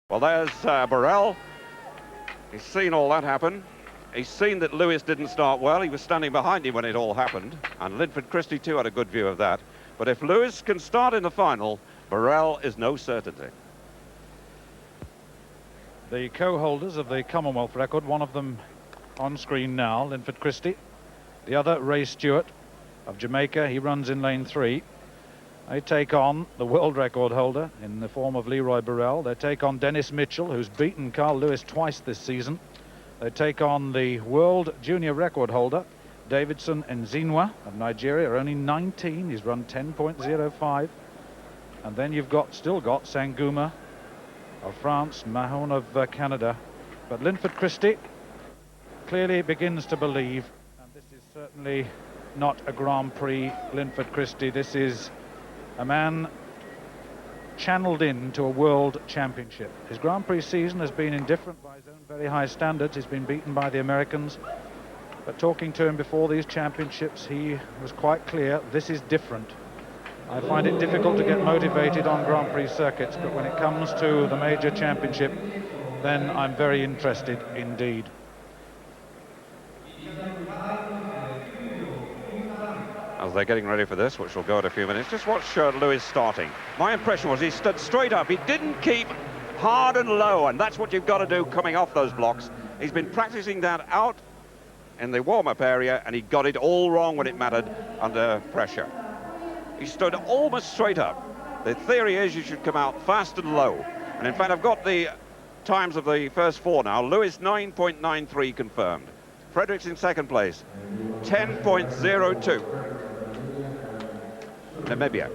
Well, there's Barrell. He's seen all that happen. He's seen that Lewis didn't start well. He was standing behind him when it all happened. And Linford Christie, too, had a good view of that. But if Lewis can start in the final, Barrell is no certainty. The co-holders of the Commonwealth record, one of them on screen now, Linford Christie. The other, Ray Stewart of Jamaica. He runs in lane 3. They take on the world record holder in the form of Leroy Barrell. They take on Dennis Mitchell, who's beaten Carl Lewis twice this season. They take on the world junior record holder, Davidson EZINWA of Nigeria, only 19. He's run 10.05. And then you've still got SANGOUMA of France, MAHORN of Canada. But Linford Christie clearly begins to believe, and this is certainly not a Grand Prix Linford Christie. This is a man channeled into a world championship. His Grand Prix season has been indifferent by his own very high standards. He's been beaten by the Americans. But talking to him before these championships, he was quite clear, this is different. I find it difficult to get motivated on Grand Prix circuits, but when it comes to the major championship, then I'm very interested indeed. As they're getting ready for this, which will go in a few minutes, just watch Lewis starting. My impression was he stood straight up. He didn't keep hard and low, and that's what you've got to do coming off those blocks. He's been practicing that out in the warm-up area, and he got it all wrong when it mattered under pressure. He stood almost straight up. The theory is you should come out fast and low. And in fact, I've got the times of the first 4 now. Lewis 9.93 confirmed. Fredericks in second place, 10.02. Namibia.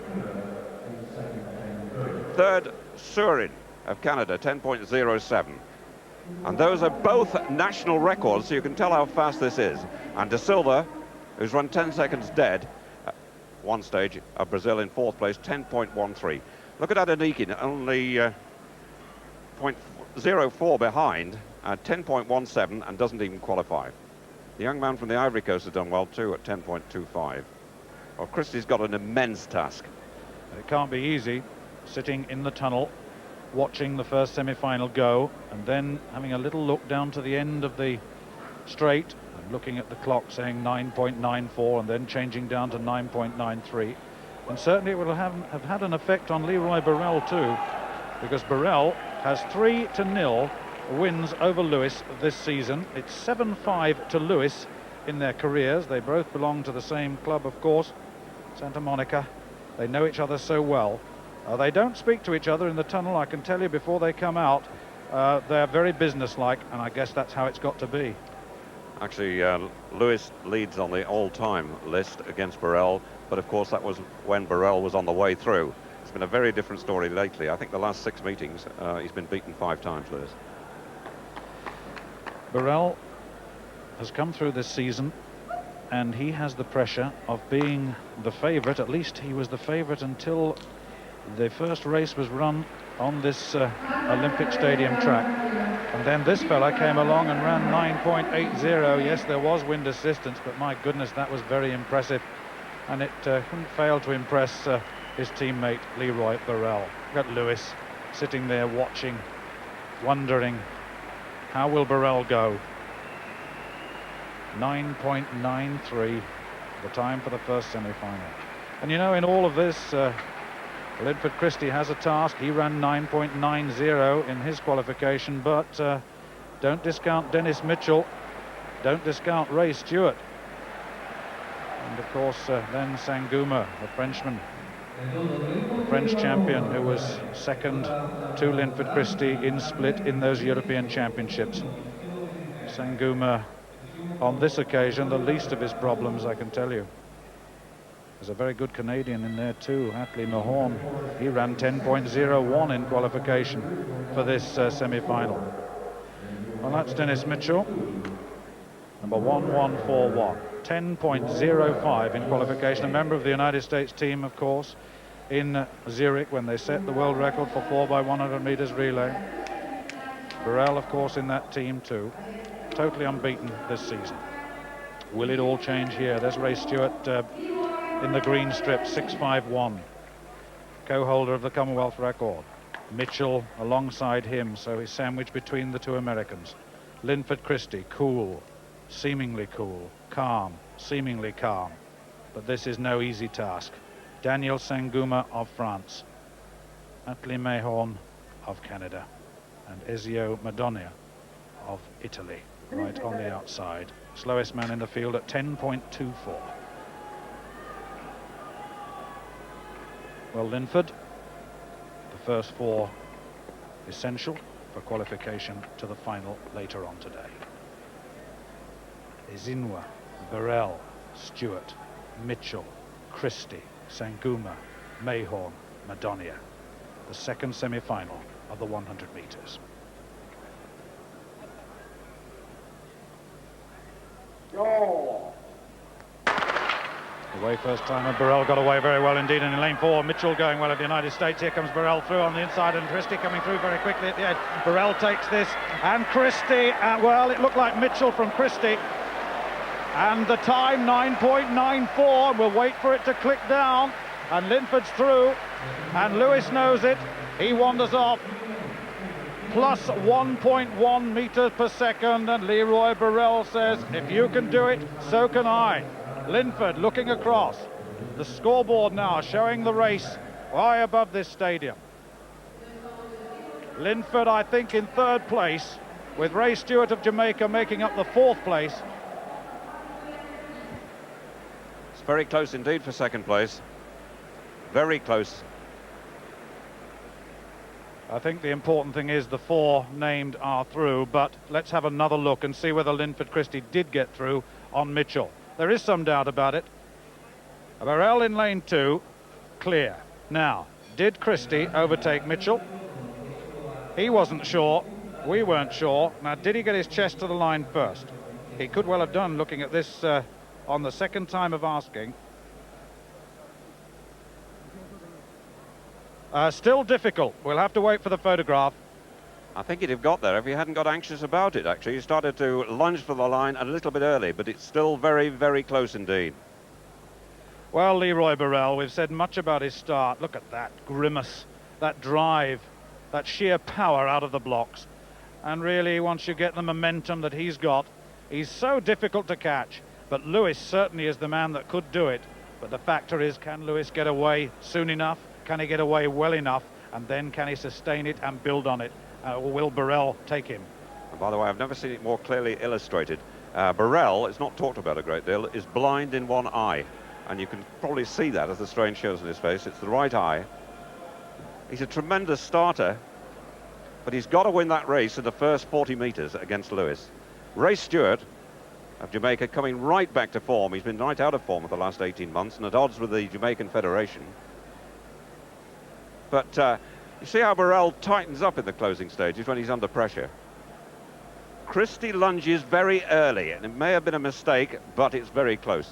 Third, Surin of Canada, 10.07. And those are both national records, so you can tell how fast this is. And De Silva, who's run 10 seconds dead at one stage, of Brazil in 4th place, 10.13. Look at Adenikin, only 0.04 behind, at 10.17, and doesn't even qualify. The young man from the Ivory Coast has done well too at 10.25. Well, Christie's got an immense task. It can't be easy sitting in the tunnel watching the first semi-final go and then having a little look down to the end of the straight and looking at the clock saying 9.94 and then changing down to 9.93. And certainly it will have had an effect on Leroy Barrell too, because Barrell has 3-0 wins over Lewis this season. It's 7-5 to Lewis in their careers. They both belong to the same club, of course, Santa Monica. They know each other so well. They don't speak to each other in the tunnel, I can tell you, before they come out. They're very businesslike, and I guess that's how it's got to be. Actually, Lewis leads on the all-time list against Barrell, but of course that was when Barrell was on the way through. It's been a very different story lately. I think the last 6 meetings, he's been beaten 5 times, Lewis. Barrell has come through this season and he has the pressure of being the favourite. At least he was the favourite until the first race was run on this Olympic Stadium track. And then this fella came along and ran 9.80. Yes, there was wind assistance, but my goodness, that was very impressive. And it couldn't fail to impress his teammate Leroy Barrell. Look at Lewis sitting there watching, wondering, how will Barrell go? 9.93, the time for the first semi-final. And you know, in all of this, Linford Christie has a task. He ran 9.90 in his qualification, but don't discount Dennis Mitchell, don't discount Ray Stewart, and of course then SANGOUMA, the Frenchman, the French champion, who was second to Linford Christie in split in those European Championships. SANGOUMA, on this occasion, the least of his problems, I can tell you. There's a very good Canadian in there too, Atlee MAHORN. He ran 10.01 in qualification for this semi-final. Well, that's Dennis Mitchell, number 1141. 10.05 in qualification, a member of the United States team, of course, in Zurich when they set the world record for 4x100 meters relay. Barrell, of course, in that team too. Totally unbeaten this season. Will it all change here? There's Ray Stewart in the green strip, 6.51, co-holder of the Commonwealth record. Mitchell alongside him, so he's sandwiched between the two Americans. Linford Christie, cool, seemingly cool, calm, seemingly calm. But this is no easy task. Daniel SANGOUMA of France, Atlee MAHORN of Canada, and Ezio MADONIA of Italy, right on the outside. Slowest man in the field at 10.24. Well, Linford, the first four essential for qualification to the final later on today. EZINWA, Barrell, Stewart, Mitchell, Christie, SANGOUMA, MAHORN, MADONIA. The second semi-final of the 100 meters. Away first time, and Barrell got away very well indeed. And in lane 4, Mitchell going well at the United States. Here comes Barrell through on the inside, and Christie coming through very quickly at the end. Barrell takes this, and Christie, well, it looked like Mitchell from Christie. And the time, 9.94. We'll wait for it to click down. And Linford's through, and Lewis knows it. He wanders off. Plus 1.1 meters per second, and Leroy Barrell says, if you can do it, so can I. Linford looking across. The scoreboard now showing the race high above this stadium. Linford, I think, in third place, with Ray Stewart of Jamaica making up the fourth place. It's very close indeed for second place. Very close. I think the important thing is the four named are through, but let's have another look and see whether Linford Christie did get through on Mitchell. There is some doubt about it. Barrell in lane 2, clear. Now, did Christie overtake Mitchell? He wasn't sure. We weren't sure. Now, did he get his chest to the line first? He could well have done, looking at this on the second time of asking. Still difficult. We'll have to wait for the photograph. I think he'd have got there if he hadn't got anxious about it, actually. He started to lunge for the line a little bit early, but it's still very, very close indeed. Well, Leroy Barrell, we've said much about his start. Look at that grimace, that drive, that sheer power out of the blocks. And really, once you get the momentum that he's got, he's so difficult to catch. But Lewis certainly is the man that could do it. But the factor is, can Lewis get away soon enough? Can he get away well enough? And then can he sustain it and build on it? Or will Barrell take him? And by the way, I've never seen it more clearly illustrated. Barrell, it's not talked about a great deal, is blind in one eye. And you can probably see that as the strain shows in his face. It's the right eye. He's a tremendous starter, but he's got to win that race in the first 40 meters against Lewis. Ray Stewart of Jamaica coming right back to form. He's been right out of form for the last 18 months and at odds with the Jamaican Federation. But you see how Barrell tightens up in the closing stages when he's under pressure. Christie lunges very early, and it may have been a mistake, but it's very close.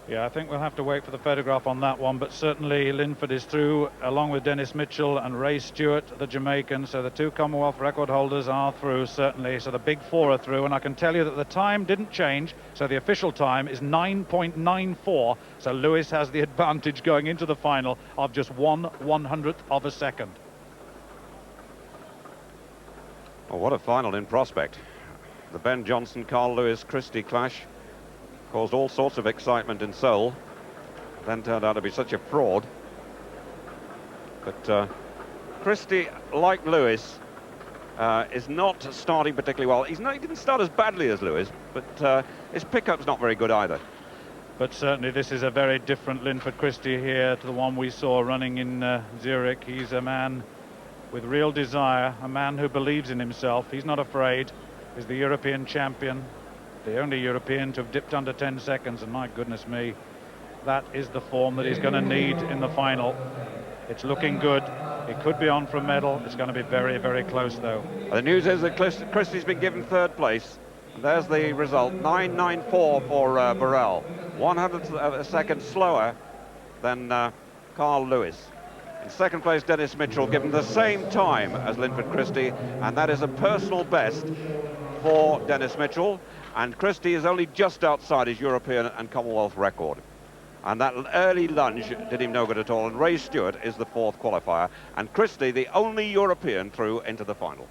Yeah, I think we'll have to wait for the photograph on that one, but certainly Linford is through, along with Dennis Mitchell and Ray Stewart, the Jamaican, so the two Commonwealth record holders are through, certainly, so the big four are through, and I can tell you that the time didn't change, so the official time is 9.94, so Lewis has the advantage going into the final of just 1/100th of a second. Well, what a final in prospect. The Ben Johnson, Carl Lewis, Christie clash caused all sorts of excitement in Seoul, then turned out to be such a fraud. But Christie, like Lewis, is not starting particularly well. He didn't start as badly as Lewis, but his pickup's not very good either. But certainly this is a very different Linford Christie here to the one we saw running in Zurich. He's a man with real desire, a man who believes in himself. He's not afraid. He's the European champion, the only European to have dipped under 10 seconds, and my goodness me, that is the form that he's going to need in the final. It's looking good. It could be on for a medal. It's going to be very, very close, though. The news is that Christie's been given third place. There's the result, 9.94 for Barrell, 100th of a second slower than Carl Lewis. In second place, Dennis Mitchell, given the same time as Linford Christie, and that is a personal best for Dennis Mitchell. And Christie is only just outside his European and Commonwealth record. And that early lunge did him no good at all. And Ray Stewart is the fourth qualifier. And Christie, the only European through into the final.